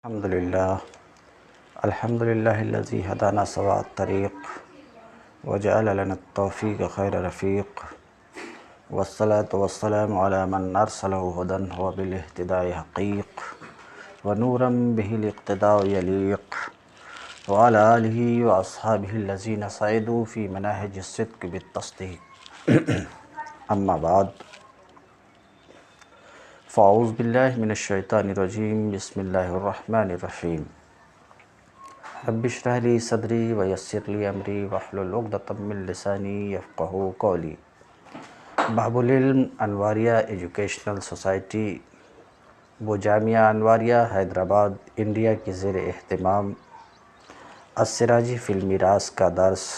الحمد للہ الذی ہدانا سواء الطریق وجعل لنا التوفیق خیر رفیق والصلاة والسلام علی من ارسلہ ہدی وبالاہتداء حقیق ونورا به الاقتداء یلیق وعلی آلہ واصحابہ الذین سعدوا فی مناہج الصدق بالتصدیق اما بعد فاعوذ باللہ من الشیطان الرجیم بسم اللہ الرحمن الرحیم رب اشرح لی صدری ویسر لی امری واحلل عقدۃ من لسانی یفقہوا قولی۔ باب العلم انواریہ ایجوکیشنل سوسائٹی و جامعہ انواریہ حیدرآباد انڈیا کے زیر اہتمام السراجی فی المیراث کا درس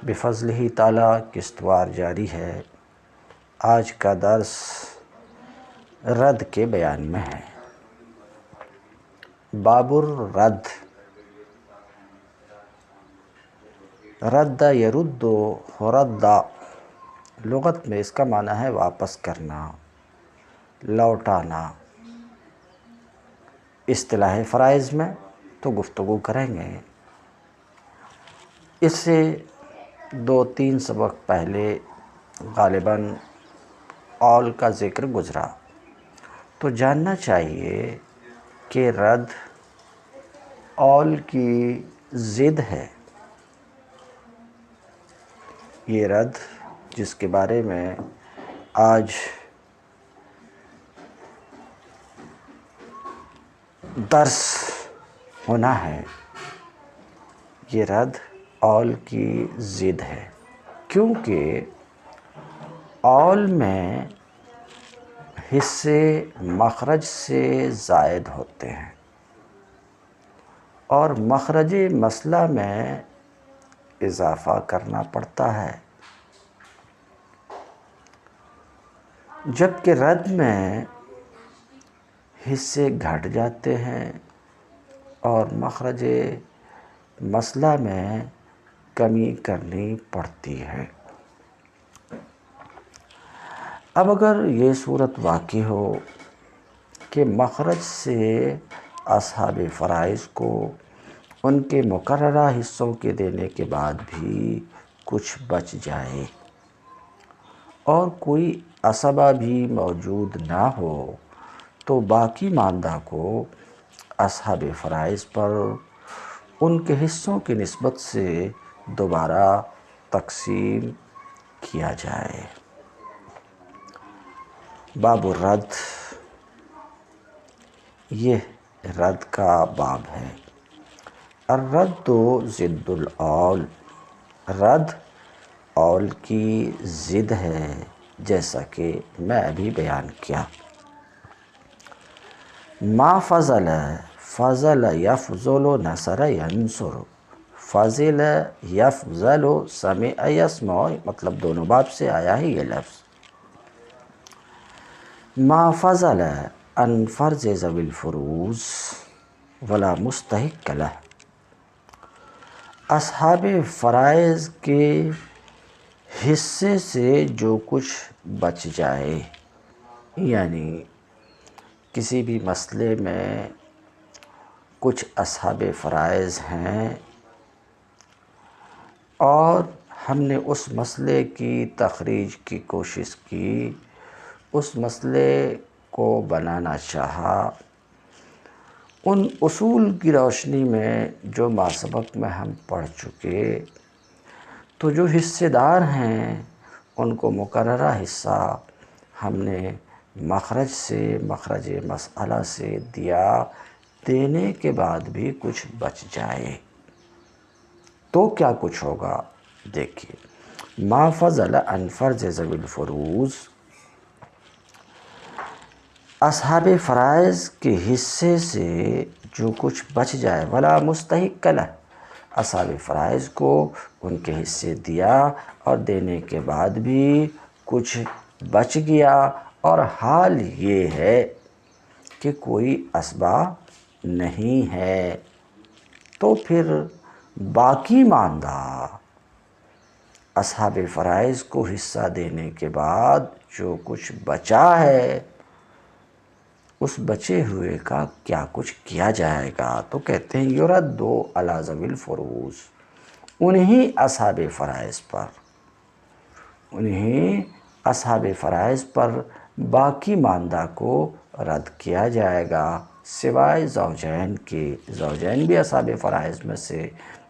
بفضلہ تعالی قسط وار جاری ہے۔ آج کا درس رد کے بیان میں ہے۔ باب الرد، رد یرد رد لغت میں اس کا معنی ہے واپس کرنا، لوٹانا۔ اصطلاح فرائض میں تو گفتگو کریں گے، اس سے 2-3 سبق پہلے غالباً اول کا ذکر گزرا، تو جاننا چاہیے کہ رد اول کی ضد ہے۔ یہ رد جس کے بارے میں آج درس ہونا ہے، یہ رد اول کی ضد ہے، کیونکہ اول میں حصے مخرج سے زائد ہوتے ہیں اور مخرج مسئلہ میں اضافہ کرنا پڑتا ہے، جبکہ رد میں حصے گھٹ جاتے ہیں اور مخرج مسئلہ میں کمی کرنی پڑتی ہے۔ اب اگر یہ صورت واقع ہو کہ مخرج سے اصحاب فرائض کو ان کے مقررہ حصوں کے دینے کے بعد بھی کچھ بچ جائے اور کوئی عصبہ بھی موجود نہ ہو، تو باقی ماندہ کو اصحاب فرائض پر ان کے حصوں کی نسبت سے دوبارہ تقسیم کیا جائے۔ باب الرد، یہ رد کا باب ہے۔ الرد ضد الاول، رد اول کی ضد ہے، جیسا کہ میں ابھی بیان کیا۔ ما فضل، فضل یفضل نصر ینصر، فضل یفضل سمع یسمع، مطلب دونوں باب سے آیا ہے یہ لفظ۔ ما فضل عن فرض ذوی الفروض ولا مستحق لہ، اصحاب فرائض کے حصے سے جو کچھ بچ جائے، یعنی کسی بھی مسئلے میں کچھ اصحاب فرائض ہیں اور ہم نے اس مسئلے کی تخریج کی کوشش کی، اس مسئلے کو بنانا چاہا، ان اصول کی روشنی میں جو ماسبق میں ہم پڑھ چکے، تو جو حصے دار ہیں ان کو مقررہ حصہ ہم نے مخرج سے، مخرج مسئلہ سے دیا، دینے کے بعد بھی کچھ بچ جائے تو کیا کچھ ہوگا؟ دیکھیے، ما فضل عن فرض ذوی الفروض، اصحاب فرائض کے حصے سے جو کچھ بچ جائے، ولا مستحق لہ، اصحاب فرائض کو ان کے حصے دیا اور دینے کے بعد بھی کچھ بچ گیا اور حال یہ ہے کہ کوئی عصبہ نہیں ہے، تو پھر باقی ماندہ اصحاب فرائض کو حصہ دینے کے بعد جو کچھ بچا ہے اس بچے ہوئے کا کیا کچھ کیا جائے گا؟ تو کہتے ہیں یرد علی ذوی الفروض، انہی اصحاب فرائض پر باقی ماندہ کو رد کیا جائے گا، سوائے زوجین کے۔ زوجین بھی اصحاب فرائض میں سے،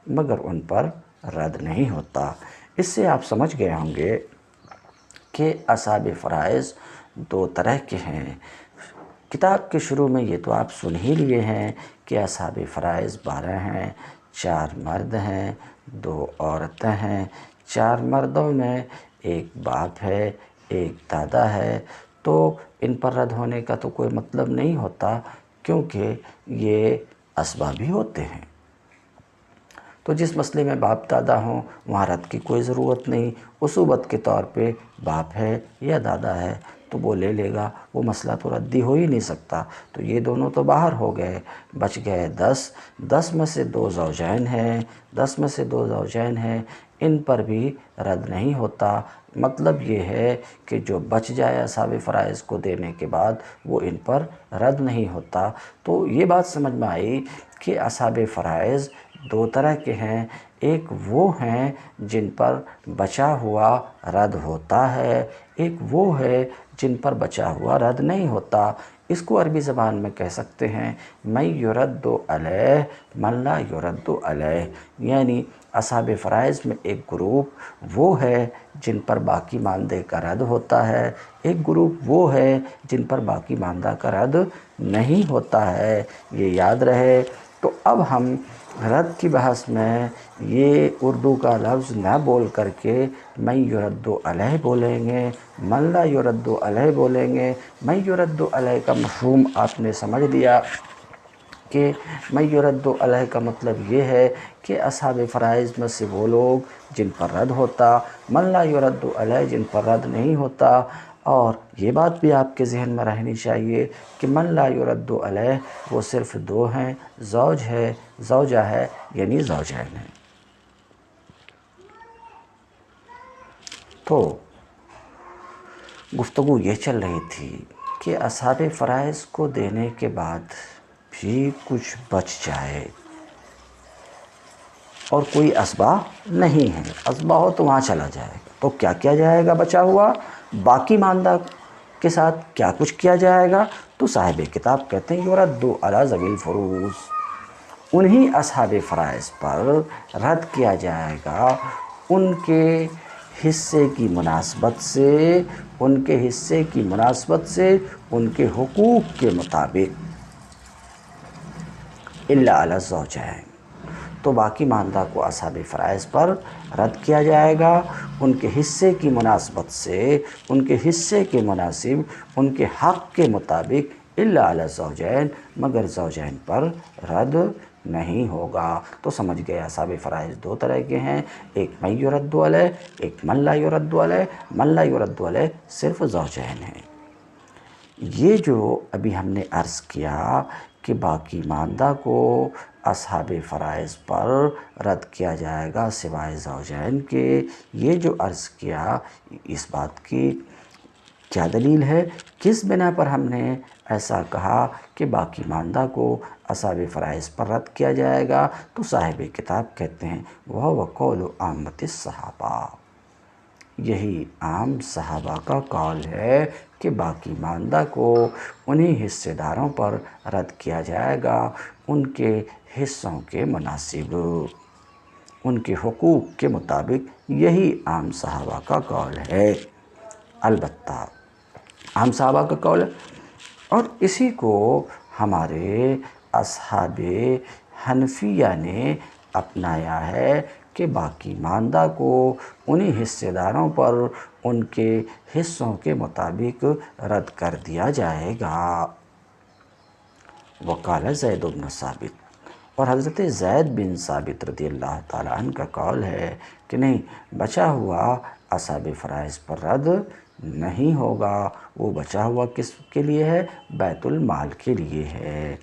مگر ان پر رد نہیں ہوتا۔ اس سے آپ سمجھ گئے ہوں گے کہ اصحاب فرائض دو طرح کے ہیں۔ کتاب کے شروع میں یہ تو آپ سن ہی لیے ہیں کہ اصحاب فرائض 12 ہیں، 4 مرد ہیں، 2 عورتیں ہیں۔ 4 مردوں میں ایک باپ ہے، ایک دادا ہے، تو ان پر رد ہونے کا تو کوئی مطلب نہیں ہوتا، کیونکہ یہ اسبابی ہوتے ہیں۔ تو جس مسئلے میں باپ دادا ہوں وہاں رد کی کوئی ضرورت نہیں، اصوبت کے طور پہ باپ ہے یا دادا ہے تو وہ لے لے گا، وہ مسئلہ تو ردی ہو ہی نہیں سکتا۔ تو یہ دونوں تو باہر ہو گئے، بچ گئے 10۔ 10 میں سے 2 زوجین ہیں، 10 میں سے 2 زوجین ہیں، ان پر بھی رد نہیں ہوتا۔ مطلب یہ ہے کہ جو بچ جائے اصحاب فرائض کو دینے کے بعد وہ ان پر رد نہیں ہوتا۔ تو یہ بات سمجھ میں آئی کہ اصحاب فرائض 2 طرح کے ہیں، ایک وہ ہیں جن پر بچا ہوا رد ہوتا ہے، ایک وہ ہے جن پر بچا ہوا رد نہیں ہوتا۔ اس کو عربی زبان میں کہہ سکتے ہیں من یرد علیہ من لا یرد علیہ، یعنی اصحاب فرائض میں ایک گروپ وہ ہے جن پر باقی ماندے کا رد ہوتا ہے، ایک گروپ وہ ہے جن پر باقی ماندہ کا رد نہیں ہوتا ہے، یہ یاد رہے۔ تو اب ہم رد کی بحث میں یہ اردو کا لفظ نہ بول کر کے من یرد علیہ بولیں گے، من لا یرد علیہ بولیں گے۔ من یرد علیہ کا مفہوم آپ نے سمجھ لیا کہ من یرد علیہ کا مطلب یہ ہے کہ اصحاب فرائض میں سے وہ لوگ جن پر رد ہوتا، من لا یرد علیہ جن پر رد نہیں ہوتا۔ اور یہ بات بھی آپ کے ذہن میں رہنی چاہیے کہ من لا یرد علیہ وہ صرف 2 ہیں، زوج ہے، زوجہ ہے، یعنی زوجین ہیں۔ تو گفتگو یہ چل رہی تھی کہ اصحاب فرائض کو دینے کے بعد بھی کچھ بچ جائے اور کوئی اسبا نہیں ہے، اسبا ہو تو وہاں چلا جائے گا، تو کیا کیا جائے گا؟ بچا ہوا باقی ماندہ کے ساتھ کیا کچھ کیا جائے گا؟ تو صاحب کتاب کہتے ہیں یرد علی ذوی الفروض، انہی اصحاب فرائض پر رد کیا جائے گا ان کے حصے کی مناسبت سے، ان کے حصے کی مناسبت سے، ان کے حقوق کے مطابق، الا علی الزوجین، تو باقی ماندہ کو اصحاب فرائض پر رد کیا جائے گا ان کے حصے کی مناسبت سے، ان کے حصے کے مناسب، ان کے حق کے مطابق، الا علی الزوجین، مگر زوجین پر رد نہیں ہوگا۔ تو سمجھ گئے اصحاب فرائض 2 طرح کے ہیں، ایک من یرد علیہ، ایک من لا یرد علیہ۔ من لا یرد علیہ صرف زوجین ہیں۔ یہ جو ابھی ہم نے عرض کیا کہ باقی ماندہ کو اصحاب فرائض پر رد کیا جائے گا سوائے زوجین کے، یہ جو عرض کیا اس بات کی کیا دلیل ہے؟ کس بنا پر ہم نے ایسا کہا کہ باقی ماندہ کو اصحاب فرائض پر رد کیا جائے گا؟ تو صاحب کتاب کہتے ہیں وَهُوَ قَوْلُ عَامَّةِ الصَّحَابَہ، یہی عام صحابہ کا قول ہے کہ باقی ماندہ کو انہی حصے داروں پر رد کیا جائے گا ان کے حصوں کے مناسب، ان کے حقوق کے مطابق، یہی عام صحابہ کا قول ہے۔ البتہ عام صحابہ کا قول ہے اور اسی کو ہمارے اصحاب حنفیہ نے اپنایا ہے کہ باقی ماندہ کو انہی حصے داروں پر ان کے حصوں کے مطابق رد کر دیا جائے گا۔ وقال زید بن ثابت، اور حضرت زید بن ثابت رضی اللہ تعالیٰ عنہ کا قول ہے کہ نہیں، بچا ہوا اصحاب فرائض پر رد نہیں ہوگا، وہ بچا ہوا کس کے لیے ہے؟ بیت المال کے لیے ہے۔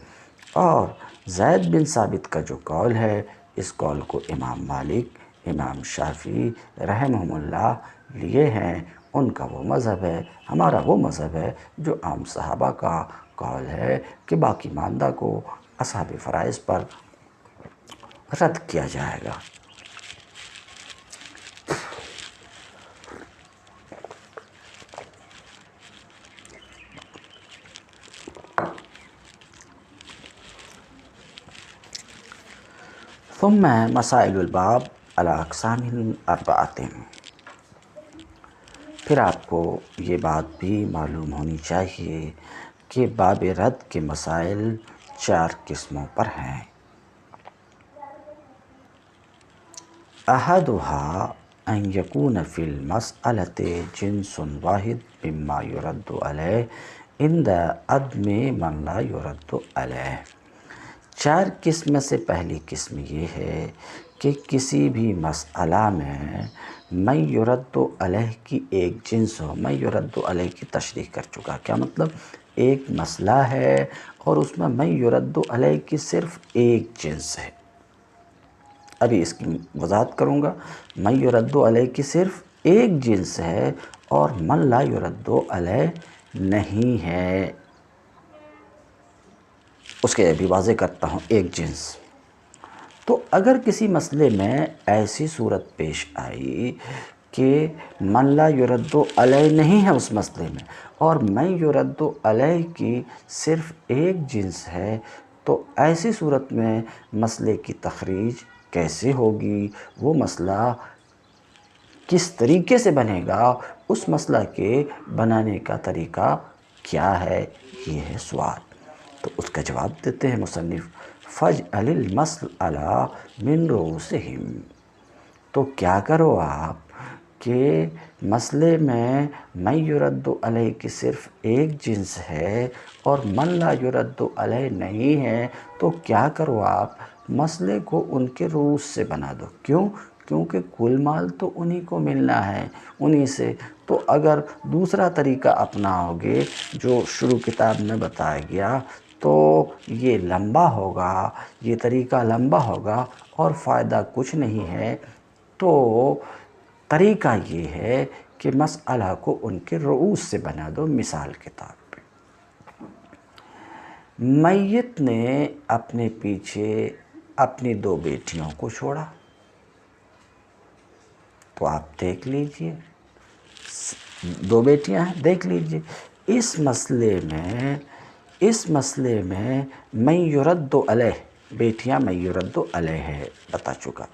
اور زید بن ثابت کا جو قول ہے، اس قول کو امام مالک، امام شافعی رحمہم اللہ لیے ہیں، ان کا وہ مذہب ہے، ہمارا وہ مذہب ہے جو عام صحابہ کا قول ہے کہ باقی ماندہ کو اصحاب فرائض پر رد کیا جائے گا۔ ثم مسائل الباب علی اقسام اربعۃ، پھر آپ کو یہ بات بھی معلوم ہونی چاہیے کہ باب رد کے مسائل 4 قسموں پر ہیں۔ احدها ان یکون فی المسألۃ جنس واحد مما یرد علیہ عند عدم من لا یرد علیہ۔ 4 قسم میں سے پہلی قسم یہ ہے کہ کسی بھی مسئلہ میں من یرد علیہ کی ایک جنس ہو۔ من یرد علیہ کی تشریح کر چکا، کیا مطلب؟ ایک مسئلہ ہے اور اس میں من یرد علیہ کی صرف ایک جنس ہے۔ ابھی اس کی وضاحت کروں گا۔ من یرد علیہ کی صرف ایک جنس ہے اور من لا یرد علیہ نہیں ہے۔ اس کے بھی واضح کرتا ہوں ایک جنس۔ تو اگر کسی مسئلے میں ایسی صورت پیش آئی کہ من لا یرد علیہ نہیں ہے اس مسئلے میں اور من یرد علیہ کی صرف ایک جنس ہے، تو ایسی صورت میں مسئلے کی تخریج کیسے ہوگی، وہ مسئلہ کس طریقے سے بنے گا، اس مسئلہ کے بنانے کا طریقہ کیا ہے، یہ ہے سوال۔ تو اس کا جواب دیتے ہیں مصنف، فَاجْعَلِ الْمَسْأَلَةَ مِنْ رُءُوسِهِمْ، تو کیا کرو آپ کہ مسئلے میں من یرد علیہ کی صرف ایک جنس ہے اور من لا یرد علیہ نہیں ہے، تو کیا کرو آپ مسئلے کو ان کے رؤوس سے بنا دو۔ کیوں؟ کیونکہ کل مال تو انہی کو ملنا ہے، انہی سے۔ تو اگر دوسرا طریقہ اپناؤ گے جو شروع کتاب میں بتایا گیا تو یہ لمبا ہوگا، یہ طریقہ لمبا ہوگا اور فائدہ کچھ نہیں ہے۔ تو طریقہ یہ ہے کہ مسئلہ کو ان کے رؤوس سے بنا دو۔ مثال کے طور پہ میت نے اپنے پیچھے اپنی 2 بیٹیوں کو چھوڑا، تو آپ دیکھ لیجئے 2 بیٹیاں ہیں، دیکھ لیجئے اس مسئلے میں من یرد علیہ، بیٹیاں من یرد علیہ ہے بتا چکا،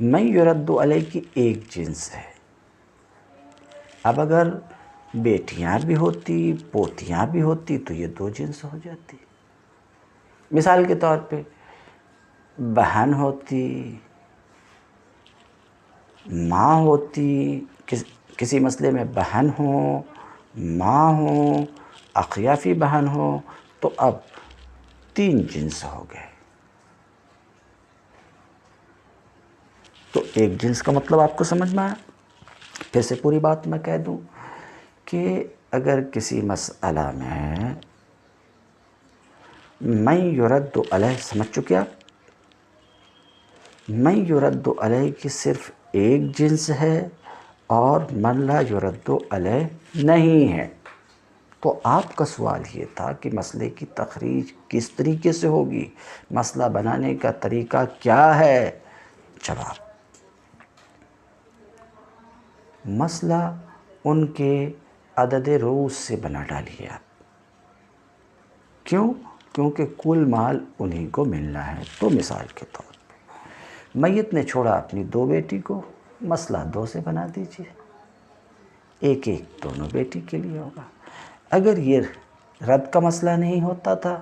من یرد علیہ کی ایک جنس ہے۔ اب اگر بیٹیاں بھی ہوتی، پوتیاں بھی ہوتی تو یہ 2 جنس ہو جاتی۔ مثال کے طور پہ بہن ہوتی، ماں ہوتی، کسی مسئلے میں بہن ہو، ماں ہو، اخیافی بہن ہو، تو اب 3 جنس ہو گئے۔ تو ایک جنس کا مطلب آپ کو سمجھ میں آیا؟ پھر سے پوری بات میں کہہ دوں کہ اگر کسی مسئلہ میں من یرد علیہ، سمجھ چکے آپ، من یرد علیہ کی صرف ایک جنس ہے اور من لا یرد علیہ نہیں ہے، تو آپ کا سوال یہ تھا کہ مسئلے کی تخریج کس طریقے سے ہوگی، مسئلہ بنانے کا طریقہ کیا ہے؟ جواب، مسئلہ ان کے عدد رؤوس سے بنا ڈالیے آپ۔ کیوں؟ کیونکہ کل مال انہی کو ملنا ہے۔ تو مثال کے طور پہ میت نے چھوڑا اپنی 2 بیٹی کو، مسئلہ 2 سے بنا دیجئے، ایک دونوں بیٹی کے لیے ہوگا۔ اگر یہ رد کا مسئلہ نہیں ہوتا تھا،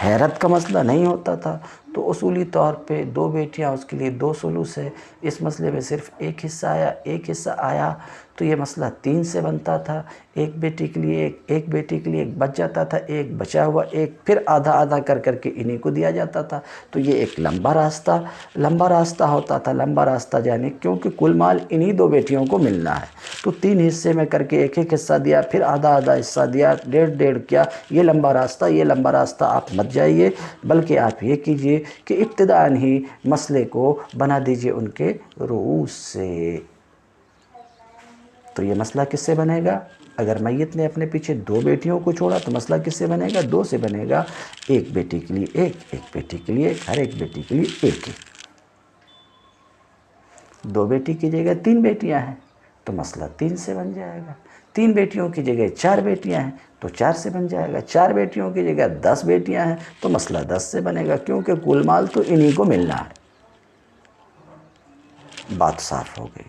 حیرت کا مسئلہ نہیں ہوتا تھا، تو اصولی طور پہ 2 بیٹیاں، اس کے لیے 2 ثلث ہے۔ اس مسئلے میں صرف ایک حصہ آیا تو یہ مسئلہ 3 سے بنتا تھا، ایک بیٹی کے لیے ایک بچ جاتا تھا، ایک بچا ہوا ایک پھر آدھا کر کے انہی کو دیا جاتا تھا۔ تو یہ ایک لمبا راستہ ہوتا تھا، لمبا راستہ یعنی کیونکہ کل مال انہی 2 بیٹیوں کو ملنا ہے، تو 3 حصے میں کر کے ایک حصہ دیا، پھر آدھا حصہ دیا، ڈیڑھ کیا۔ یہ لمبا راستہ آپ مت جائیے، بلکہ آپ یہ کیجئے کہ ابتداءً ہی مسئلے کو بنا دیجئے ان کے رؤوس سے۔ تو یہ مسئلہ کس سے بنے گا؟ اگر میت نے اپنے پیچھے 2 بیٹیوں کو چھوڑا تو مسئلہ کس سے بنے گا؟ 2 سے بنے گا، ایک بیٹی کے لیے ایک بیٹی کے لیے ایک، ہر ایک بیٹی کے لیے ایک 2 بیٹی کی جگہ 3 بیٹیاں ہیں تو مسئلہ 3 سے بن جائے گا، 3 بیٹیوں کی جگہ 4 بیٹیاں ہیں تو 4 سے بن جائے گا، 4 بیٹیوں کی جگہ 10 بیٹیاں ہیں تو مسئلہ 10 سے بنے گا، کیونکہ کل مال تو انہی کو ملنا ہے۔ بات صاف ہو گئی؟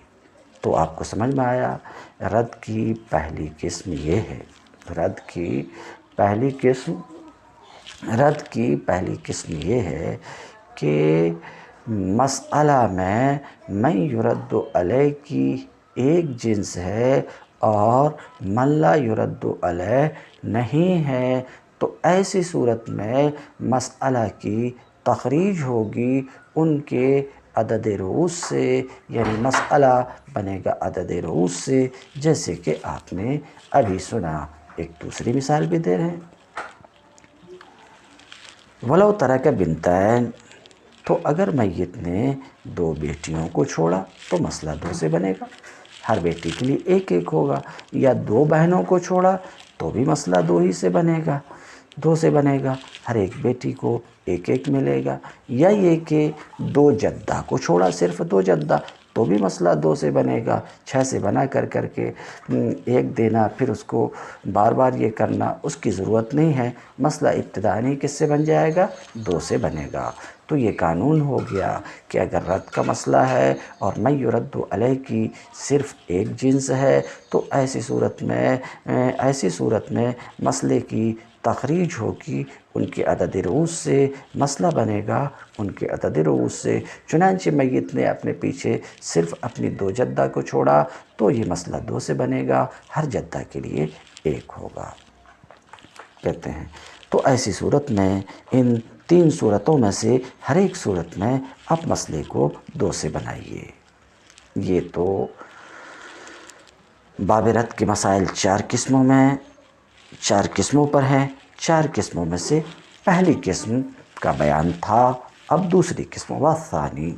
تو آپ کو سمجھ میں آیا رد کی پہلی قسم یہ ہے، رد کی پہلی قسم یہ ہے کہ مسئلہ میں من یرد علیہ کی ایک جنس ہے اور من لا یرد علیہ نہیں ہے، تو ایسی صورت میں مسئلہ کی تخریج ہوگی ان کے عدد رؤوس سے، یعنی مسئلہ بنے گا عدد رؤوس سے، جیسے کہ آپ نے ابھی سنا۔ ایک دوسری مثال بھی دے رہے ہیں، وَلَوْ تَرَكَ بِنْتَيْن، تو اگر میت نے 2 بیٹیوں کو چھوڑا تو مسئلہ 2 سے بنے گا، ہر بیٹی کے لیے ایک ہوگا، یا 2 بہنوں کو چھوڑا تو بھی مسئلہ 2 ہی سے بنے گا، 2 سے بنے گا، ہر ایک بیٹی کو ایک ملے گا، یا یہ کہ 2 جدہ کو چھوڑا، صرف 2 جدہ، تو بھی مسئلہ 2 سے بنے گا، 6 سے بنا کر کے ایک دینا، پھر اس کو بار بار یہ کرنا اس کی ضرورت نہیں ہے، مسئلہ ابتدائی کس سے بن جائے گا؟ 2 سے بنے گا۔ تو یہ قانون ہو گیا کہ اگر رد کا مسئلہ ہے اور من یرد علیہ کی صرف ایک جنس ہے تو ایسی صورت میں مسئلے کی تخریج ہوگی ان کے عدد رؤوس سے، مسئلہ بنے گا ان کے عدد رؤوس سے۔ چنانچہ میت نے اپنے پیچھے صرف اپنی 2 جدہ کو چھوڑا تو یہ مسئلہ 2 سے بنے گا، ہر جدہ کے لیے ایک ہوگا، کہتے ہیں۔ تو ایسی صورت میں ان 3 صورتوں میں سے ہر ایک صورت میں آپ مسئلے کو 2 سے بنائیے۔ یہ تو باب رد کے مسائل 4 قسموں پر ہیں، 4 قسموں میں سے پہلی قسم کا بیان تھا، اب دوسری قسم والثانی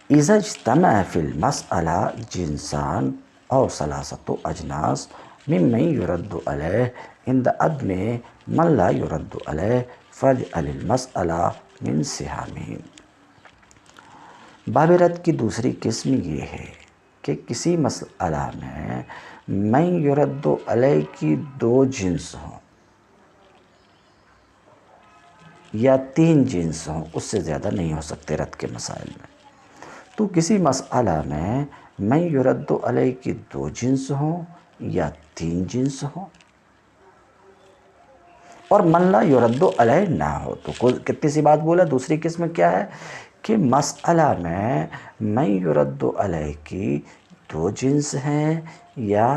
اذا اجتمع فی المسئلہ جنسان او ثلاثۃ اجناس ممن یرد علیہ عند عدم من لا یرد علیہ فاجعل المسئلہ من سہامہم۔ باب رد کی دوسری قسم یہ ہے کہ کسی مسئلہ میں من یرد علیہ کی 2 جنس ہوں یا 3 جنس ہوں، اس سے زیادہ نہیں ہو سکتے رد کے مسائل میں۔ تو کسی مسئلہ میں من یرد علیہ کی 2 جنس ہوں یا 3 جنس ہوں اور من لا یرد علیہ نہ ہو، تو کتنی سی بات بولا؟ دوسری قسم کیا ہے کہ مسئلہ میں من یرد علیہ کی 2 جنس ہیں یا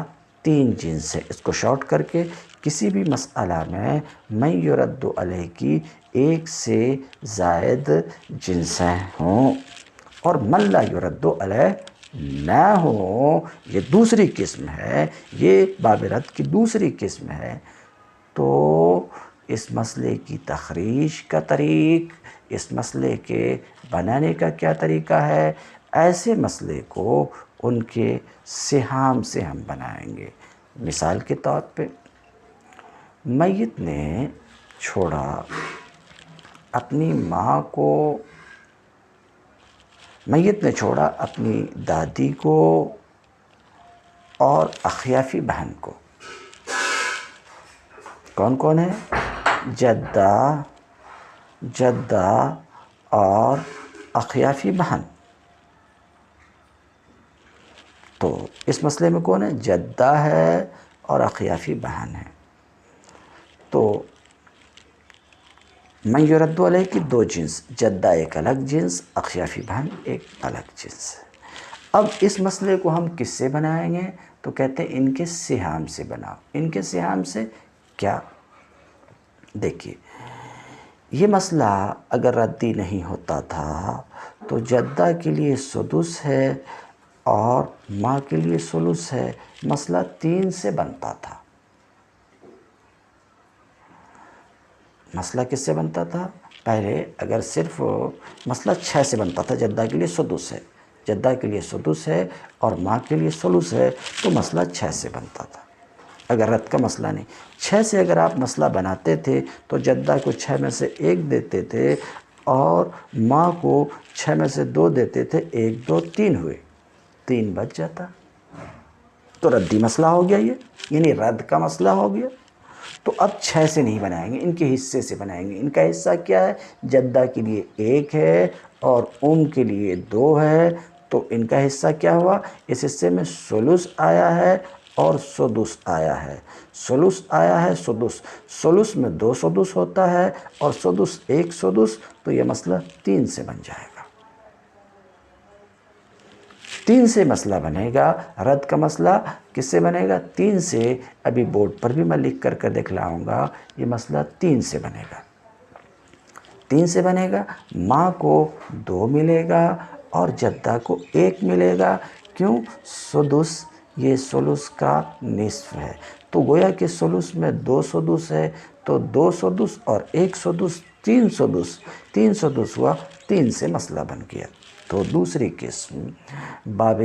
3 جنس ہیں، اس کو شارٹ کر کے کسی بھی مسئلہ میں من یرد علیہ کی 1 سے زائد جنسیں ہوں اور من لا یرد علیہ نہ ہوں، یہ دوسری قسم ہے، یہ باب رد کی دوسری قسم ہے۔ تو اس مسئلے کی تخریج کا طریق، اس مسئلے کے بنانے کا کیا طریقہ ہے؟ ایسے مسئلے کو ان کے سہام سے ہم بنائیں گے۔ مثال کے طور پہ میت نے چھوڑا اپنی ماں کو، میت نے چھوڑا اپنی دادی کو اور اخیافی بہن کو۔ کون کون ہے؟ جدہ اور اخیافی بہن۔ تو اس مسئلے میں کون ہے؟ جدہ ہے اور اخیافی بہن ہے۔ تو من یرد علیہ کی 2 جنس، جدہ ایک الگ جنس، اخیافی بہن ایک الگ جنس ہے۔ اب اس مسئلے کو ہم کس سے بنائیں گے؟ تو کہتے ہیں ان کے سہام سے بناؤ۔ ان کے سہام سے کیا؟ دیکھیے، یہ مسئلہ اگر ردی نہیں ہوتا تھا تو جدہ کے لیے سدس ہے اور ماں کے لیے ثلث ہے، مسئلہ 3 سے بنتا تھا۔ مسئلہ کس سے بنتا تھا؟ پہلے اگر صرف مسئلہ 6 سے بنتا تھا، جدہ کے لیے سدس ہے، جدہ کے لیے سدس ہے اور ماں کے لیے ثلث ہے، تو مسئلہ 6 سے بنتا تھا، اگر رد کا مسئلہ نہیں۔ 6 سے اگر آپ مسئلہ بناتے تھے تو جدہ کو 6 میں سے 1 دیتے تھے اور ماں کو 6 میں سے 2 دیتے تھے، 1 2 3 ہوئے، 3 بچ جاتا، تو ردی مسئلہ ہو گیا، یہ یعنی رد کا مسئلہ ہو گیا۔ تو اب 6 سے نہیں بنائیں گے، ان کے حصے سے بنائیں گے۔ ان کا حصہ کیا ہے؟ جدہ کے لیے 1 ہے اور کے لیے 2 ہے، تو ان کا حصہ کیا ہوا؟ اس حصے میں ثلث آیا ہے اور سدس آیا ہے، ثلث آیا ہے سدس، ثلث میں 2 سدس ہوتا ہے اور سدس 1 سدس، تو یہ مسئلہ 3 سے بن جائے گا۔ 3 سے مسئلہ بنے گا، رد کا مسئلہ کس سے بنے گا؟ 3 سے۔ ابھی بورڈ پر بھی میں لکھ کر دکھلاؤں گا، یہ مسئلہ 3 سے بنے گا۔ 3 سے بنے گا، ماں کو 2 ملے گا اور جدہ کو 1 ملے گا، کیوں؟ سدس یہ ثلث کا نصف ہے، تو گویا کہ ثلث میں 2 سدس ہے، تو 2 سدس اور 1 سدس 3 سدس، 3 سدس ہوا، 3 سے مسئلہ بن گیا۔ تو دوسری قسم باب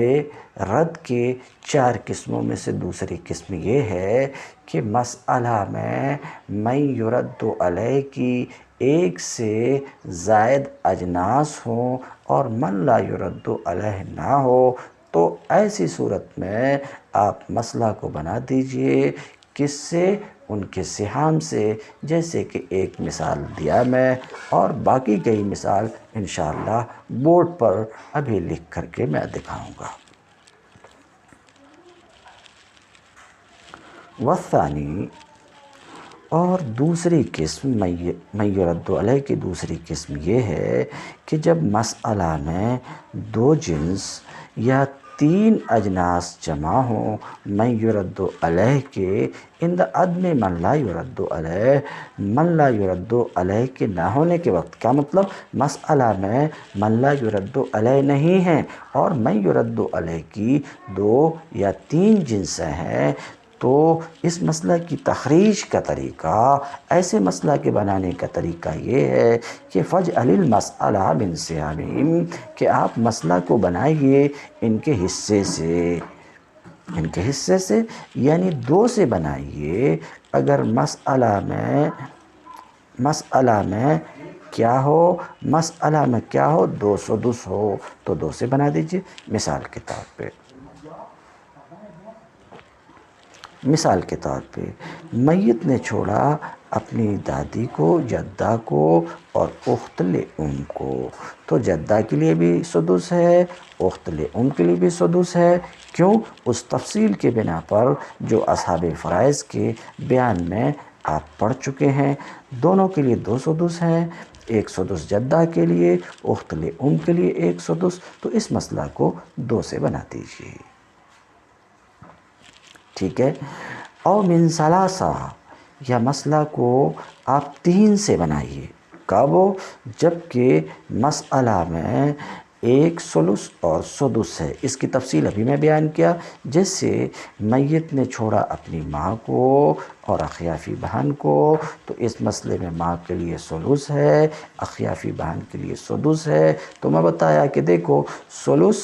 رد کے 4 قسموں میں سے دوسری قسم یہ ہے کہ مسئلہ میں من یرد علیہ کی 1 سے زائد اجناس ہوں اور من لا یرد علیہ نہ ہو، تو ایسی صورت میں آپ مسئلہ کو بنا دیجئے، کس سے؟ ان کے سہام سے، جیسے کہ ایک مثال دیا میں، اور باقی کئی مثال انشاءاللہ بورڈ پر ابھی لکھ کر کے میں دکھاؤں گا۔ والثانی، اور دوسری قسم من یرد علیہ کی دوسری قسم یہ ہے کہ جب مسئلہ میں 2 جنس یا 3 اجناس جمع ہوں من یرد علیہ کے عند عدم من لا یرد علیہ، من لا یرد علیہ کے نہ ہونے کے وقت، کیا مطلب؟ مسئلہ میں من لا یرد علیہ نہیں ہے اور من یرد علیہ کی 2 یا 3 جنسیں ہیں، تو اس مسئلہ کی تخریج کا طریقہ، ایسے مسئلہ کے بنانے کا طریقہ یہ ہے کہ فَاجْعَلِ الْمَسْأَلَةَ مِنْ سِهَامِهِمْ، کہ آپ مسئلہ کو بنائیے ان کے حصے سے، ان کے حصے سے، یعنی 2 سے بنائیے۔ اگر مسئلہ میں کیا ہو؟ مسئلہ میں کیا ہو؟ 2 سدس ہو، تو 2 سے بنا دیجئے۔ مثال کے طور پہ میت نے چھوڑا اپنی دادی کو، جدہ کو اور اخت لام کو، تو جدہ کے لیے بھی سدس ہے، اخت لام کے لیے بھی سدس ہے، کیوں؟ اس تفصیل کے بنا پر جو اصحاب فرائض کے بیان میں آپ پڑھ چکے ہیں۔ دونوں کے لیے 2 سدس ہیں، 1 سدس جدہ کے لیے، اخت لام کے لیے 1 سدس، تو اس مسئلہ کو 2 سے بنا دیجیے، ٹھیک ہے۔ اور من ثلاثہ، یا مسئلہ کو آپ 3 سے بنائیے، کب؟ جبکہ مسئلہ میں 1 ثلث اور سدس ہے۔ اس کی تفصیل ابھی میں بیان کیا، جیسے میت نے چھوڑا اپنی ماں کو اور اخیافی بہن کو، تو اس مسئلے میں ماں کے لیے ثلث ہے، اخیافی بہن کے لیے سدس ہے، تو میں بتایا کہ دیکھو ثلث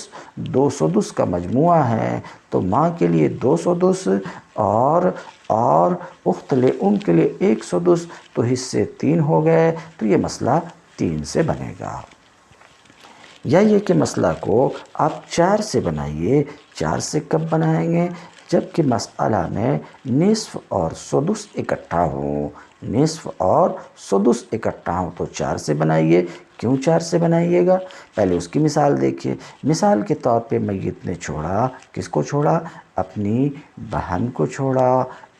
2 سدس کا مجموعہ ہے، تو ماں کے لیے 2 سدس اور اخت لام کے لیے 1 سدس، تو حصے 3 ہو گئے، تو یہ مسئلہ 3 سے بنے گا۔ یا یہ کہ مسئلہ کو آپ 4 سے بنائیے۔ 4 سے کب بنائیں گے؟ جبکہ مسئلہ میں نصف اور سدس اکٹھا ہوں، نصف اور سدس اکٹھا ہوں، تو 4 سے بنائیے۔ کیوں 4 سے بنائیے گا؟ پہلے اس کی مثال دیکھیے۔ مثال کے طور پہ میت نے چھوڑا، کس کو چھوڑا؟ اپنی بہن کو چھوڑا،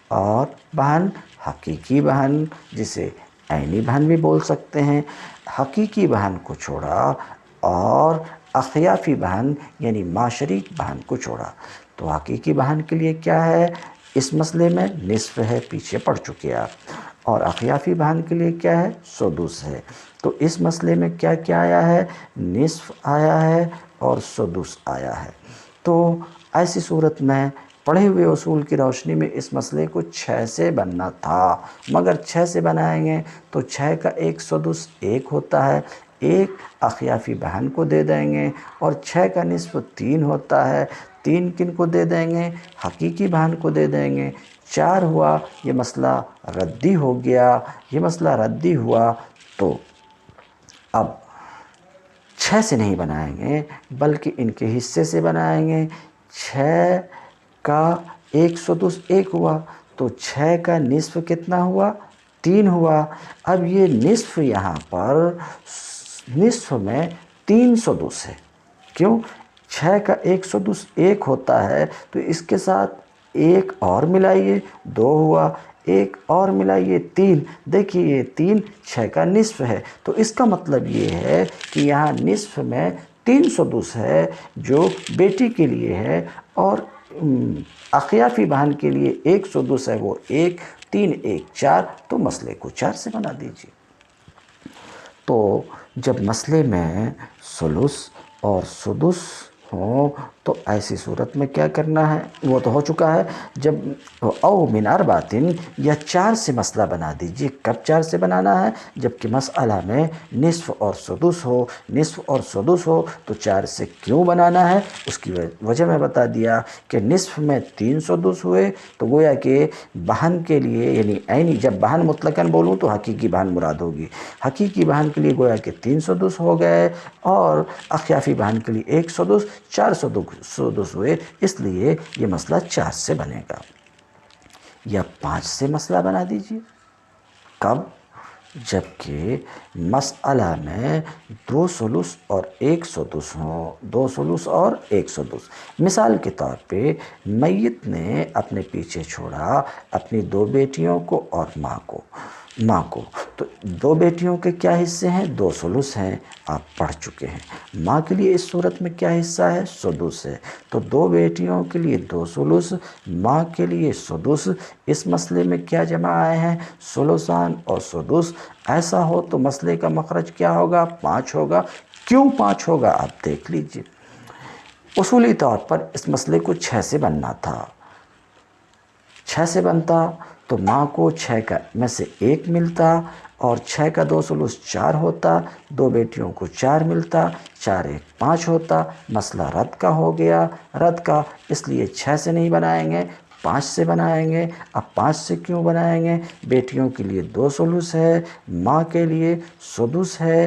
اور بہن حقیقی بہن، جسے عینی بہن بھی بول سکتے ہیں، حقیقی بہن کو چھوڑا اور اخیافی بہن یعنی ماشریک بہن کو چھوڑا، تو حقیقی بہن کے لیے کیا ہے؟ اس مسئلے میں نصف ہے، پیچھے پڑھ چکے آپ، اور اخیافی بہن کے لیے کیا ہے؟ سدس ہے۔ تو اس مسئلے میں کیا کیا آیا ہے؟ نصف آیا ہے اور سدس آیا ہے۔ تو ایسی صورت میں پڑھے ہوئے اصول کی روشنی میں اس مسئلے کو 6 سے بننا تھا، مگر 6 سے بنائیں گے تو 6 کا 1 سدس 1 ہوتا ہے، ایک اخیافی بہن کو دے دیں گے، اور 6 کا نصف 3 ہوتا ہے، 3 کن کو دے دیں گے؟ حقیقی بہن کو دے دیں گے۔ 4 ہوا، یہ مسئلہ ردی ہو گیا، یہ مسئلہ ردی ہوا۔ تو اب 6 سے نہیں بنائیں گے بلکہ ان کے حصے سے بنائیں گے۔ 6 کا 1/10 1 ہوا، تو 6 کا نصف کتنا ہوا؟ 3 ہوا۔ اب یہ نصف یہاں پر نصف میں 3/10 ہے، کیوں؟ 6 کا 1/10 1 ہوتا ہے، تو اس کے ساتھ 1 اور ملائیے 2 ہوا، 1 اور ملائیے 3، دیکھیے یہ 3 6 کا نصف ہے، تو اس کا مطلب یہ ہے کہ یہاں نصف میں 3/10 ہے جو بیٹی کے لیے ہے، اور اخیافی بہن کے لیے 1/10 ہے، وہ 1، 3 1 4، تو مسئلے کو 4 سے بنا دیجیے۔ تو جب مسئلے میں ثلث اور سدس ہوں تو ایسی صورت میں کیا کرنا ہے؟ وہ تو ہو چکا ہے، جب او من اربعۃ یا 4 سے مسئلہ بنا دیجئے۔ کب 4 سے بنانا ہے؟ جبکہ مسئلہ میں نصف اور سدس ہو، نصف اور سدس ہو تو 4 سے کیوں بنانا ہے؟ اس کی وجہ میں بتا دیا کہ نصف میں 3/10 ہوئے، تو گویا کہ بہن کے لیے، یعنی عینی، جب بہن مطلقاً بولوں تو حقیقی بہن مراد ہوگی، حقیقی بہن کے لیے گویا کہ 3/10 ہو گئے، اور اخیافی بہن کے لیے 1/10، 4/10 ہوئے، اس لیے یہ مسئلہ 4 سے بنے گا۔ یا 5 سے مسئلہ بنا دیجئے۔ کب؟ جبکہ مسئلہ میں 2 ثلث اور 1 سدس ہوں، 2 ثلث اور 1 سدس۔ مثال کے طور پہ میت نے اپنے پیچھے چھوڑا اپنی 2 بیٹیوں کو اور ماں کو، تو 2 بیٹیوں کے کیا حصے ہیں؟ 2 ثلث ہیں، آپ پڑھ چکے ہیں۔ ماں کے لیے اس صورت میں کیا حصہ ہے؟ سدس ہے، تو 2 بیٹیوں کے لیے 2 ثلث، ماں کے لیے سدس۔ اس مسئلے میں کیا جمع آئے ہیں؟ ثلثان اور سدس۔ ایسا ہو تو مسئلے کا مخرج کیا ہوگا؟ 5 ہوگا۔ کیوں 5 ہوگا؟ آپ دیکھ لیجئے۔ اصولی طور پر اس مسئلے کو 6 سے بننا تھا، 6 سے بنتا تو ماں کو 6 کا میں سے 1 ملتا، اور 6 کا 2 ثلث 4 ہوتا، 2 بیٹیوں کو 4 ملتا، 4 1 5 ہوتا، مسئلہ رد کا ہو گیا، رد کا، اس لیے 6 سے نہیں بنائیں گے، 5 سے بنائیں گے۔ اب 5 سے کیوں بنائیں گے؟ بیٹیوں کے لیے 2 ثلث ہے، ماں کے لیے سدس ہے۔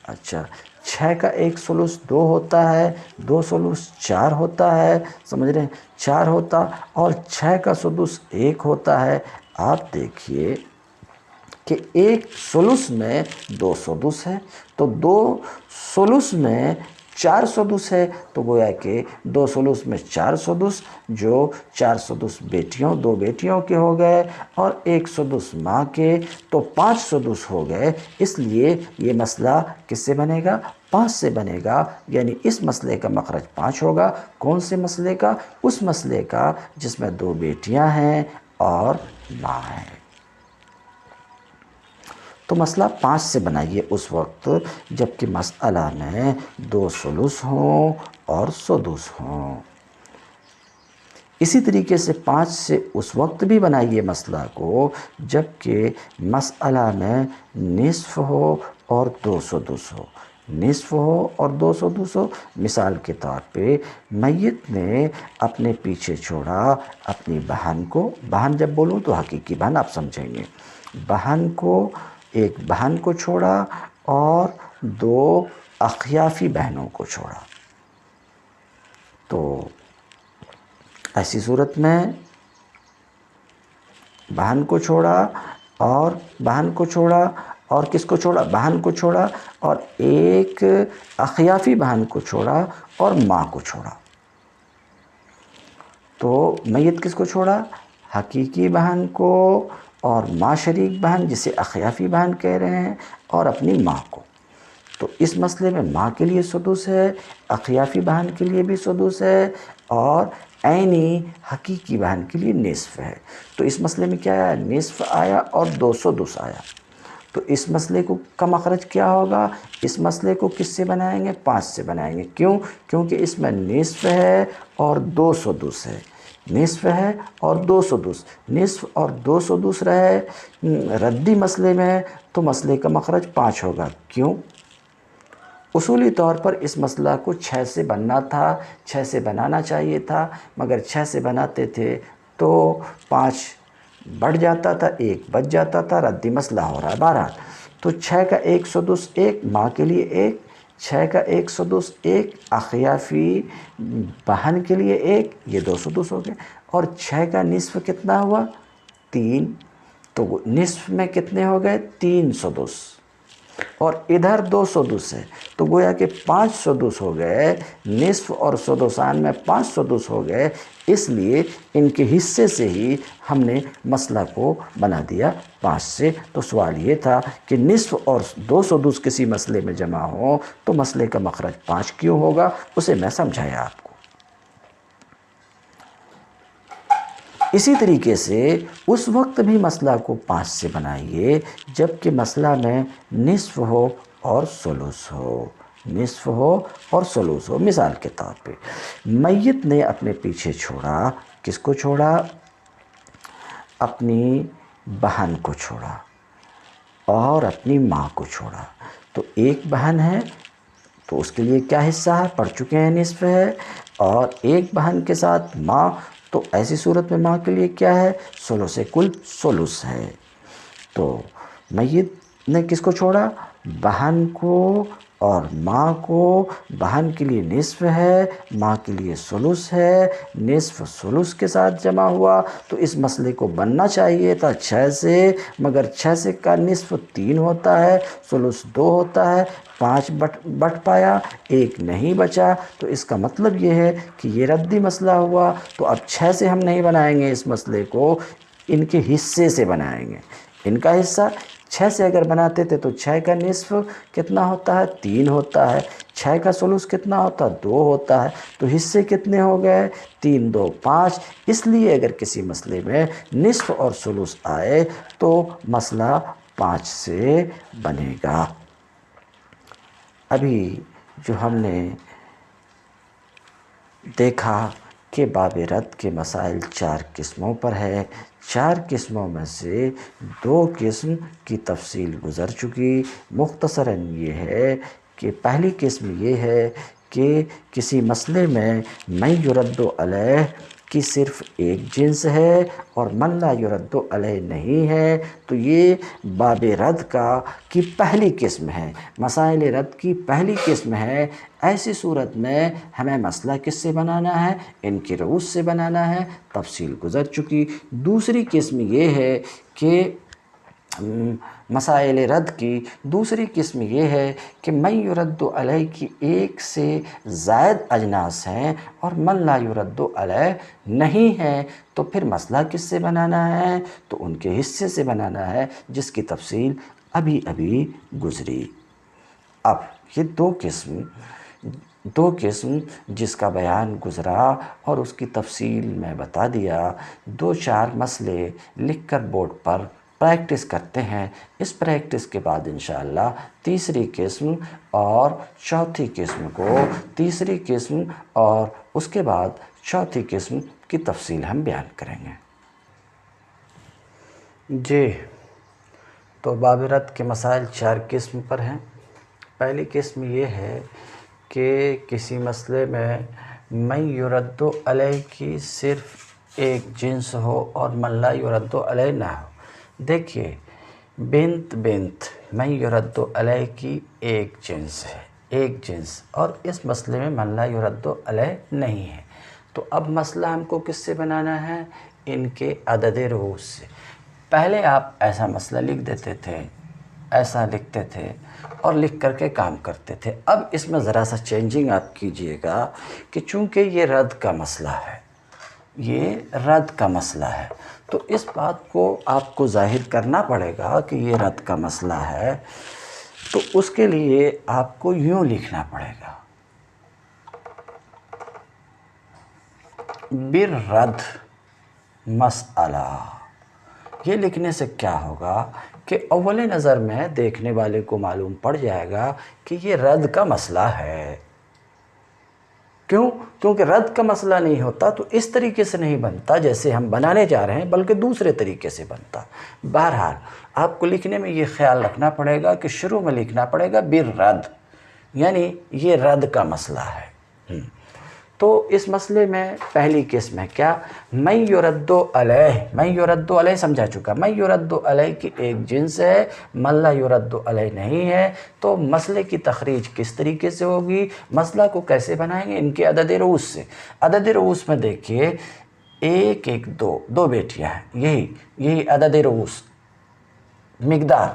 اچھا، 6 کا 1 ثلث 2 ہوتا ہے، 2 ثلث 4 ہوتا ہے، سمجھ رہے ہیں؟ 4 ہوتا، اور 6 کا سدس 1 ہوتا ہے۔ آپ دیکھیے کہ 1 ثلث میں 2 سدس ہے، تو 2 ثلث میں 4 سدس ہے، تو گویا کہ 2 ثلث میں 4 سدس، جو 4 سدس بیٹیوں، 2 بیٹیوں کے ہو گئے، اور 1 سدس ماں کے، تو 5 سدس ہو گئے۔ اس لیے یہ مسئلہ کس سے بنے گا؟ 5 سے بنے گا، یعنی اس مسئلے کا مخرج 5 ہوگا۔ کون سے مسئلے کا؟ اس مسئلے کا جس میں 2 بیٹیاں ہیں اور ماں ہے۔ تو مسئلہ 5 سے بنائیے اس وقت جبکہ مسئلہ میں 2 ثلث ہوں اور سدس ہوں۔ اسی طریقے سے 5 سے اس وقت بھی بنائیے مسئلہ کو جبکہ مسئلہ میں نصف ہو اور 2 سدس ہو، نصف ہو اور 2 سدس ہو۔ مثال کے طور پہ میت نے اپنے پیچھے چھوڑا اپنی بہن کو، بہن جب بولوں تو حقیقی بہن آپ سمجھیں گے، بہن کو، ایک بہن کو چھوڑا اور 2 اخیافی بہنوں کو چھوڑا، تو ایسی صورت میں بہن کو چھوڑا اور بہن کو چھوڑا، اور کس کو چھوڑا؟ بہن کو چھوڑا، اور ایک اخیافی بہن کو چھوڑا اور ماں کو چھوڑا۔ تو میت کس کو چھوڑا؟ حقیقی بہن کو، اور ماں شریک بہن جسے اخیافی بہن کہہ رہے ہیں، اور اپنی ماں کو۔ تو اس مسئلے میں ماں کے لیے سدس ہے، اخیافی بہن کے لیے بھی سدس ہے، اور عینی حقیقی بہن کے لیے نصف ہے۔ تو اس مسئلے میں کیا آیا؟ نصف آیا اور 2 سدس آیا۔ تو اس مسئلے کو کا مخرج کیا ہوگا؟ اس مسئلے کو کس سے بنائیں گے؟ 5 سے بنائیں گے۔ کیوں؟ کیونکہ اس میں نصف ہے اور 2 سدس ہے، نصف ہے اور 2 سدس، نصف اور 2 سدس رہے ردی مسئلے میں، تو مسئلے کا مخرج 5 ہوگا۔ کیوں؟ اصولی طور پر اس مسئلہ کو 6 سے بننا تھا، 6 سے بنانا چاہیے تھا، مگر 6 سے بناتے تھے تو 5 بڑھ جاتا تھا، 1 بچ جاتا تھا، ردی مسئلہ ہو رہا ہے بہرحال۔ تو 6 کا 1 سدس 1 ماں کے لیے 1، 6 کا 1 سدس 1 اخیافی بہن کے لیے 1، یہ 2 سدس ہو گئے، اور 6 کا نصف کتنا ہوا 3، تو نصف میں کتنے ہو گئے 3 سدس، اور ادھر 2 سدس ہے، تو گویا کہ 5 سدس ہو گئے، نصف اور سدسان میں 5 سدس ہو گئے، اس لیے ان کے حصے سے ہی ہم نے مسئلہ کو بنا دیا 5 سے۔ تو سوال یہ تھا کہ نصف اور 2 سدس کسی مسئلے میں جمع ہوں تو مسئلے کا مخرج 5 کیوں ہوگا، اسے میں سمجھایا آپ کو۔ اسی طریقے سے اس وقت بھی مسئلہ کو 5 سے بنائیے جب کہ مسئلہ میں نصف ہو اور ثلث ہو، نصف ہو اور ثلث ہو۔ مثال کے طور پہ میت نے اپنے پیچھے چھوڑا، کس کو چھوڑا؟ اپنی بہن کو چھوڑا اور اپنی ماں کو چھوڑا۔ تو ایک بہن ہے تو اس کے لیے کیا حصہ ہے؟ پڑھ چکے ہیں نصف ہے، اور ایک بہن کے ساتھ ماں، تو ایسی صورت میں ماں کے لیے کیا ہے؟ ثلث کل ثلث ہے۔ تو میت نے کس کو چھوڑا؟ بہن کو اور ماں کو۔ بہن کے لیے نصف ہے، ماں کے لیے ثلث ہے، نصف ثلث کے ساتھ جمع ہوا، تو اس مسئلے کو بننا چاہیے تھا 6 سے، مگر 6 سے کا نصف 3 ہوتا ہے، ثلث 2 ہوتا ہے، 5 بٹ پایا، 1 نہیں بچا، تو اس کا مطلب یہ ہے کہ یہ ردی مسئلہ ہوا۔ تو اب 6 سے ہم نہیں بنائیں گے اس مسئلے کو، ان کے حصے سے بنائیں گے۔ ان کا حصہ 6 سے اگر بناتے تھے تو 6 کا نصف کتنا ہوتا ہے؟ 3 ہوتا ہے، 6 کا ثلث کتنا ہوتا ہے؟ 2 ہوتا ہے، تو حصے کتنے ہو گئے؟ 3 2 5۔ اس لیے اگر کسی مسئلے میں نصف اور ثلث آئے تو مسئلہ 5 سے بنے گا۔ ابھی جو ہم نے دیکھا کہ باب رد کے مسائل 4 قسموں پر ہے، 4 قسموں میں سے 2 قسم کی تفصیل گزر چکی۔ مختصراً یہ ہے کہ پہلی قسم یہ ہے کہ کسی مسئلے میں من یرد علیہ کی صرف ایک جنس ہے اور من لا یرد علیہ نہیں ہے، تو یہ باب رد کی پہلی قسم ہے، مسائل رد کی پہلی قسم ہے۔ ایسی صورت میں ہمیں مسئلہ کس سے بنانا ہے؟ ان کی رؤوس سے بنانا ہے، تفصیل گزر چکی۔ دوسری قسم یہ ہے کہ مسائل رد کی دوسری قسم یہ ہے کہ من یرد علیہ کی ایک سے زائد اجناس ہیں اور من لا یرد علیہ نہیں ہے، تو پھر مسئلہ کس سے بنانا ہے؟ تو ان کے حصے سے بنانا ہے، جس کی تفصیل ابھی گزری۔ اب یہ دو قسم جس کا بیان گزرا اور اس کی تفصیل میں بتا دیا، 2-4 مسئلے لکھ کر بورڈ پر پریکٹس کرتے ہیں۔ اس پریکٹس کے بعد انشاءاللہ تیسری قسم اور چوتھی قسم کو، تیسری قسم اور اس کے بعد چوتھی قسم کی تفصیل ہم بیان کریں گے۔ جی، تو باب رد کے مسائل 4 قسم پر ہیں۔ پہلی قسم یہ ہے کہ کسی مسئلے میں من یرد علیہ کی صرف ایک جنس ہو اور من لا یرد علیہ نہ ہو۔ دیکھیے، بنت من یرد علیہ کی ایک جنس ہے، ایک جنس، اور اس مسئلے میں من لا یرد علیہ نہیں ہے، تو اب مسئلہ ہم کو کس سے بنانا ہے؟ ان کے عدد رؤوس سے۔ پہلے آپ ایسا مسئلہ لکھ دیتے تھے، ایسا لکھتے تھے اور لکھ کر کے کام کرتے تھے۔ اب اس میں ذرا سا چینجنگ آپ کیجئے گا کہ چونکہ یہ رد کا مسئلہ ہے، یہ رد کا مسئلہ ہے، تو اس بات کو آپ کو ظاہر کرنا پڑے گا کہ یہ رد کا مسئلہ ہے، تو اس کے لیے آپ کو یوں لکھنا پڑے گا، بالرد مسئلہ۔ یہ لکھنے سے کیا ہوگا کہ اول نظر میں دیکھنے والے کو معلوم پڑ جائے گا کہ یہ رد کا مسئلہ ہے۔ کیوں؟ کیونکہ رد کا مسئلہ نہیں ہوتا تو اس طریقے سے نہیں بنتا جیسے ہم بنانے جا رہے ہیں، بلکہ دوسرے طریقے سے بنتا۔ بہرحال آپ کو لکھنے میں یہ خیال رکھنا پڑے گا کہ شروع میں لکھنا پڑے گا بالرد، یعنی یہ رد کا مسئلہ ہے۔ تو اس مسئلے میں پہلی قسم ہے کیا؟ من یرد علیہ، من یرد علیہ سمجھا چکا، من یرد علیہ کی ایک جنس ہے، من لا یرد علیہ نہیں ہے۔ تو مسئلے کی تخریج کس طریقے سے ہوگی؟ مسئلہ کو کیسے بنائیں گے؟ ان کے عدد رؤوس سے۔ عدد رؤوس میں دیکھیے 1 1 2 دو بیٹیاں ہیں، یہی عدد رؤوس، مقدار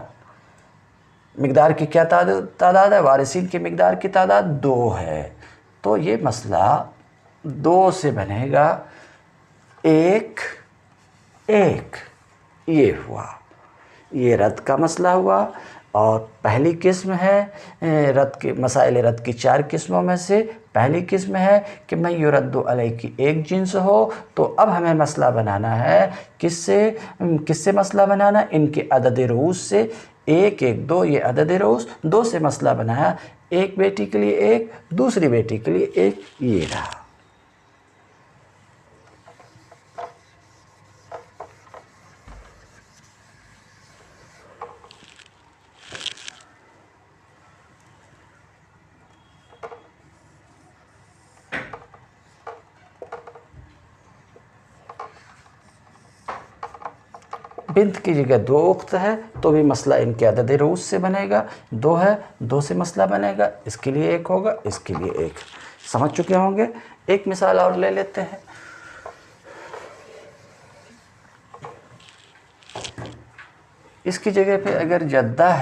کی کیا تعداد ہے؟ وارثین کی مقدار کی تعداد 2 ہے۔ تو یہ مسئلہ 2 سے بنے گا 1 1، یہ ہوا، یہ رد کا مسئلہ ہوا۔ اور پہلی قسم ہے مسائل رد کی 4 قسموں میں سے پہلی قسم ہے کہ من یرد علیہ کی ایک جنس ہو۔ تو اب ہمیں مسئلہ بنانا ہے، کس سے مسئلہ بنانا؟ ان کے عدد رؤوس سے۔ 1 1 2 یہ عدد رؤوس، 2 سے مسئلہ بنایا، ایک بیٹی کے لیے 1، دوسری بیٹی کے لیے 1، یہ رہا۔ بنت کی جگہ 2 اخت ہے تو بھی مسئلہ ان کے عدد رؤوس سے بنے گا، 2 ہے 2 سے مسئلہ بنے گا، اس کے لیے 1 ہوگا، اس کے لیے 1۔ سمجھ چکے ہوں گے؟ ایک مثال اور لے لیتے ہیں۔ اس کی جگہ پہ اگر جدہ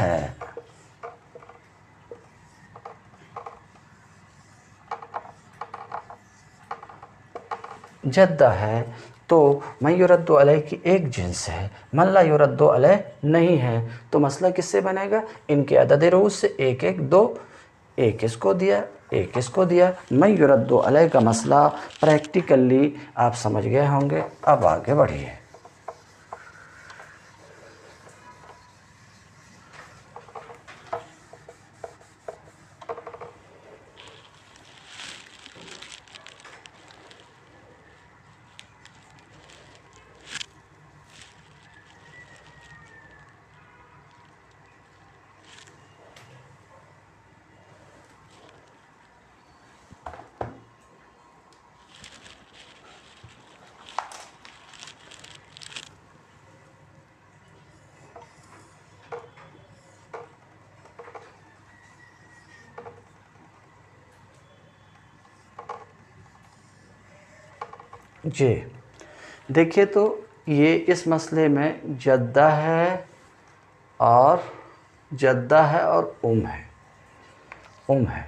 ہے، تو من یرد علیہ کی ایک جنس ہے، من لا یرد علیہ نہیں ہے۔ تو مسئلہ کس سے بنے گا؟ ان کے عدد رؤوس سے 1 1 2، 1 اس کو دیا، 1 اس کو دیا۔ من یرد علیہ کا مسئلہ پریکٹیکلی آپ سمجھ گئے ہوں گے۔ اب آگے بڑھیے۔ جی دیکھیے، تو یہ اس مسئلے میں جدہ ہے اور ام ہے۔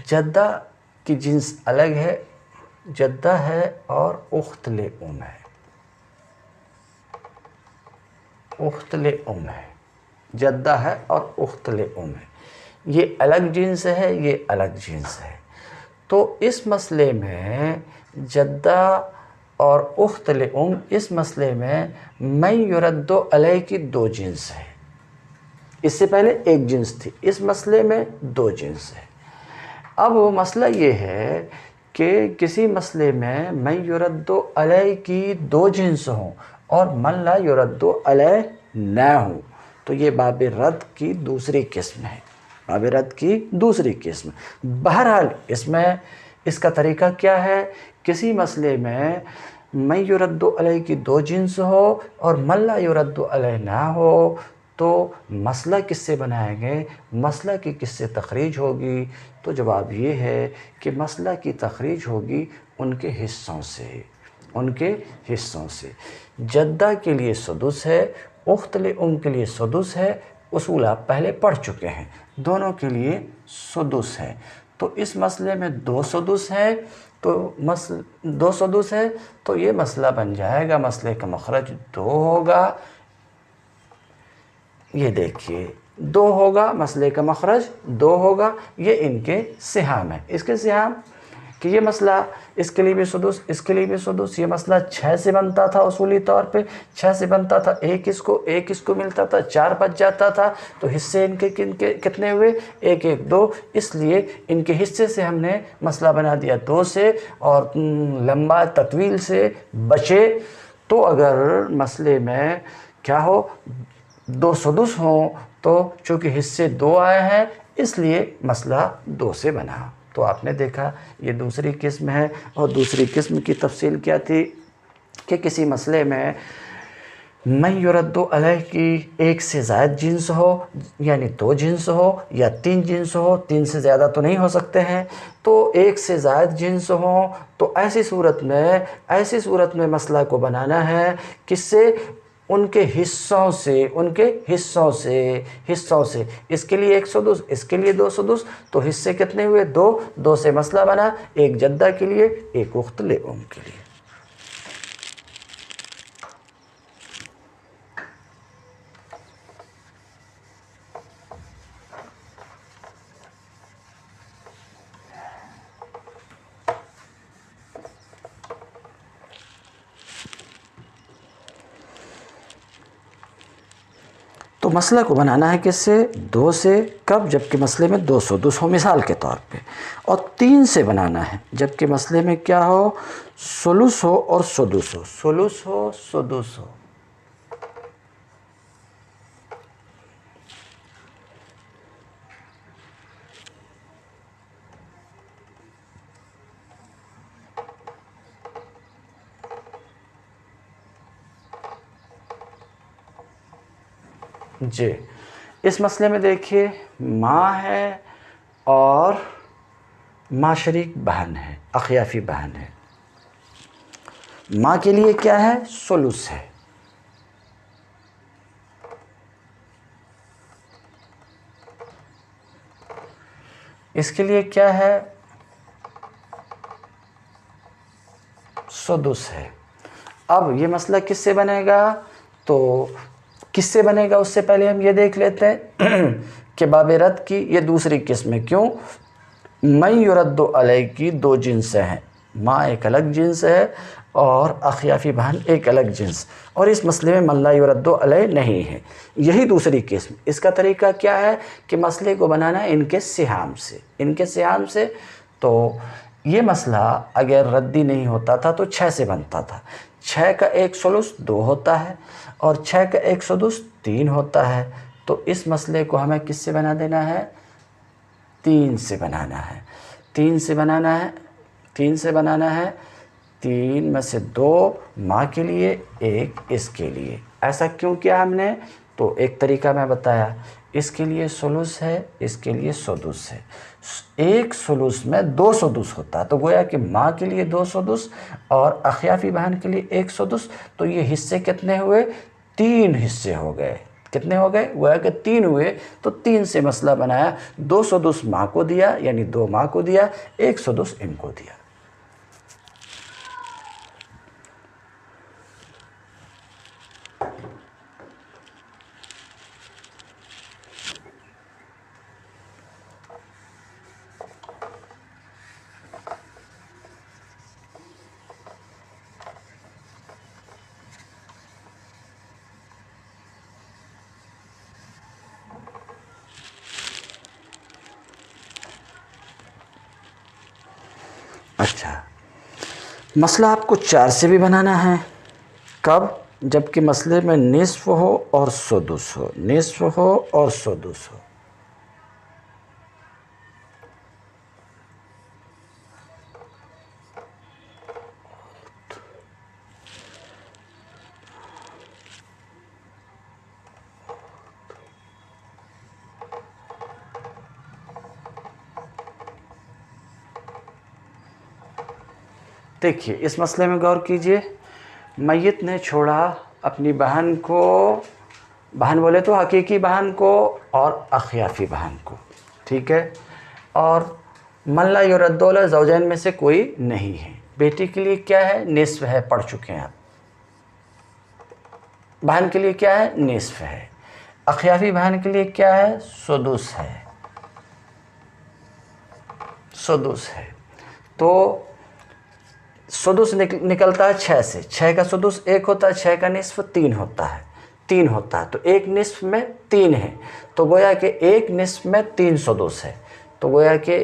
جدہ کی جنس الگ ہے، جدہ ہے اور اخت لام ہے، جدہ ہے اور اخت لام ہے۔ یہ الگ جنس ہے، یہ الگ جنس ہے۔ تو اس مسئلے میں جدہ اور اخت لام، اس مسئلے میں من یرد علیہ کی 2 جنس ہے۔ اس سے پہلے 1 جنس تھی، اس مسئلے میں 2 جنس ہے۔ اب وہ مسئلہ یہ ہے کہ کسی مسئلے میں من یرد علیہ کی 2 جنس ہوں اور من لا یرد علیہ نہ ہوں، تو یہ باب رد کی دوسری قسم ہے، بہرحال اس کا طریقہ کیا ہے؟ کسی مسئلے میں من یرد علیہ کی 2 جنس ہو اور من لا یرد علیہ نہ ہو، تو مسئلہ کس سے بنائیں گے؟ مسئلہ کی کس سے تخریج ہوگی؟ تو جواب یہ ہے کہ مسئلہ کی تخریج ہوگی ان کے حصوں سے۔ جدہ کے لیے سدس ہے، اخت لام کے لیے سدس ہے، اصول آپ پہلے پڑھ چکے ہیں، دونوں کے لیے سدس ہے۔ تو اس مسئلے میں 2 سدس ہے، تو یہ مسئلہ بن جائے گا، مسئلے کا مخرج 2 ہوگا۔ یہ دیکھیے 2 ہوگا، مسئلے کا مخرج 2 ہوگا۔ یہ ان کے سہام ہے، اس کے سہام کہ یہ مسئلہ اس کے لیے بھی سدس، اس کے لیے بھی سدس۔ یہ مسئلہ 6 سے بنتا تھا، اصولی طور پہ 6 سے بنتا تھا، 1 اس کو ملتا تھا، 4 بچ جاتا تھا۔ تو حصے ان کے کتنے ہوئے؟ 1 1 2۔ اس لیے ان کے حصے سے ہم نے مسئلہ بنا دیا 2 سے، اور لمبا تطویل سے بچے۔ تو اگر مسئلے میں کیا ہو، 2 سدس ہوں تو چونکہ حصے 2 آئے ہیں اس لیے مسئلہ 2 سے بنا۔ تو آپ نے دیکھا یہ دوسری قسم ہے، اور دوسری قسم کی تفصیل کیا تھی کہ کسی مسئلے میں من یرد علیہ کی 1 سے زائد جنس ہو، یعنی 2 جنس ہو یا 3 جنس ہو، 3 سے زیادہ تو نہیں ہو سکتے ہیں، تو 1 سے زائد جنس ہوں، تو ایسی صورت میں مسئلہ کو بنانا ہے کس سے؟ ان کے حصوں سے اس کے لیے 1 سدس، اس کے لیے 2 سدس، تو حصے کتنے ہوئے؟ 2 سے مسئلہ بنا، 1 جدہ کے لیے، 1 اخت لأم کے لیے۔ تو مسئلہ کو بنانا ہے کس سے؟ 2 سے، کب؟ جبکہ مسئلے میں 2 سدس ہو مثال کے طور پہ، اور 3 سے بنانا ہے جبکہ مسئلے میں کیا ہو؟ ثلث ہو اور سدس ہو، ثلث ہو سدس ہو۔ جی اس مسئلے میں دیکھیے ماں ہے اور ماں شریک بہن ہے، اخیافی بہن ہے۔ ماں کے لیے کیا ہے؟ ثلث ہے۔ اس کے لیے کیا ہے؟ سدس ہے۔ اب یہ مسئلہ کس سے بنے گا؟ تو کس سے بنے گا اس سے پہلے ہم یہ دیکھ لیتے ہیں کہ باب رد کی یہ دوسری قسم ہے۔ کیوں؟ من یرد علیہ کی 2 جنس ہیں، ماں ایک الگ جنس ہے اور اخیافی بہن ایک الگ جنس، اور اس مسئلے میں من لا یرد علیہ نہیں ہے، یہی دوسری قسم۔ اس کا طریقہ کیا ہے کہ مسئلے کو بنانا ہے ان کے سہام سے۔ تو یہ مسئلہ اگر ردی نہیں ہوتا تھا تو 6 سے بنتا تھا، 6 کا 1 ثلث 2 ہوتا ہے اور 6 کا 1 سدس 3 ہوتا ہے، تو اس مسئلے کو ہمیں کس سے بنا دینا ہے؟ 3 سے بنانا ہے۔ 3 سے بنانا ہے 3 میں سے 2 ماں کے لیے، 1 اس کے لیے۔ ایسا کیوں کیا ہم نے؟ تو ایک طریقہ میں بتایا، اس کے لیے ثلث ہے، اس کے لیے سدس ہے، 1 ثلث میں 2 سدس ہوتا ہے، تو گویا کہ ماں کے لیے 2 سدس اور اخیافی بہن کے لیے 1 سدس، تو یہ حصے کتنے ہوئے؟ 3 حصے ہو گئے۔ کتنے ہو گئے؟ گویا کہ 3 ہوئے، تو 3 سے مسئلہ بنایا، 2 سدس ماں کو دیا، یعنی 2 ماں کو دیا، 1 سدس ان کو دیا۔ اچھا، مسئلہ آپ کو 4 سے بھی بنانا ہے، کب؟ جبکہ مسئلے میں نصف ہو اور سدس ہو، دیکھیے اس مسئلے میں غور کیجئے، میت نے چھوڑا اپنی بہن کو، بہن بولے تو حقیقی بہن کو اور اخیافی بہن کو، ٹھیک ہے، اور من لا یرد علیہ زوجین میں سے کوئی نہیں ہے۔ بیٹی کے لیے کیا ہے؟ نصف ہے، پڑھ چکے ہیں آپ۔ بہن کے لیے کیا ہے؟ نصف ہے۔ اخیافی بہن کے لیے کیا ہے؟ سدس ہے۔ تو سدس نکلتا ہے 6 سے، 6 کا سدس 1 ہوتا ہے، 6 کا نصف 3 ہوتا ہے، تو 1 نصف میں 3 ہے، تو گویا کہ 1 نصف میں 3 سدس ہے، تو گویا کہ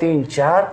3 4,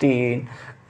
3,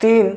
3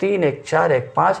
3 1 4 1 5,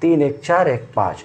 3 1 4 1 5।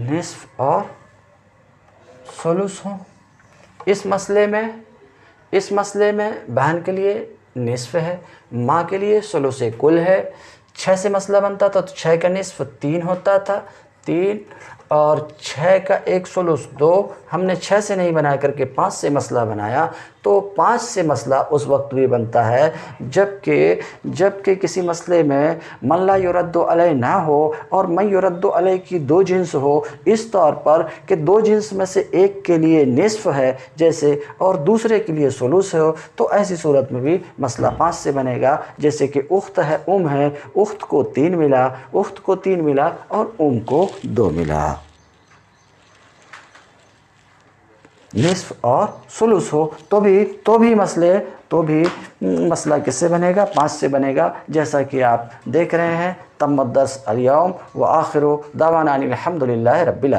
نصف اور ثلث ہوں۔ اس مسئلے میں بہن کے لیے نصف ہے، ماں کے لیے ثلث کل ہے۔ 6 سے مسئلہ بنتا تھا تو 6 کا نصف 3 ہوتا تھا، 3 اور 6 کا 1 ثلث 2۔ ہم نے 6 سے نہیں بنا کر کے 5 سے مسئلہ بنایا، تو 5 سے مسئلہ اس وقت بھی بنتا ہے جبکہ کسی مسئلے میں من لا یرد علیہ نہ ہو اور من یرد علیہ کی 2 جنس ہو، اس طور پر کہ 2 جنس میں سے ایک کے لیے نصف ہے جیسے اور دوسرے کے لیے ثلث ہو، تو ایسی صورت میں بھی مسئلہ 5 سے بنے گا۔ جیسے کہ اخت ہے، ہے، اخت کو 3 ملا اور کو 2 ملا، نصف اور ثلث ہو تو بھی مسئلہ کس سے بنے گا؟ 5 سے بنے گا، جیسا کہ آپ دیکھ رہے ہیں۔ تم الدرس اليوم وآخر دعوانا ان الحمد للہ رب العالمین۔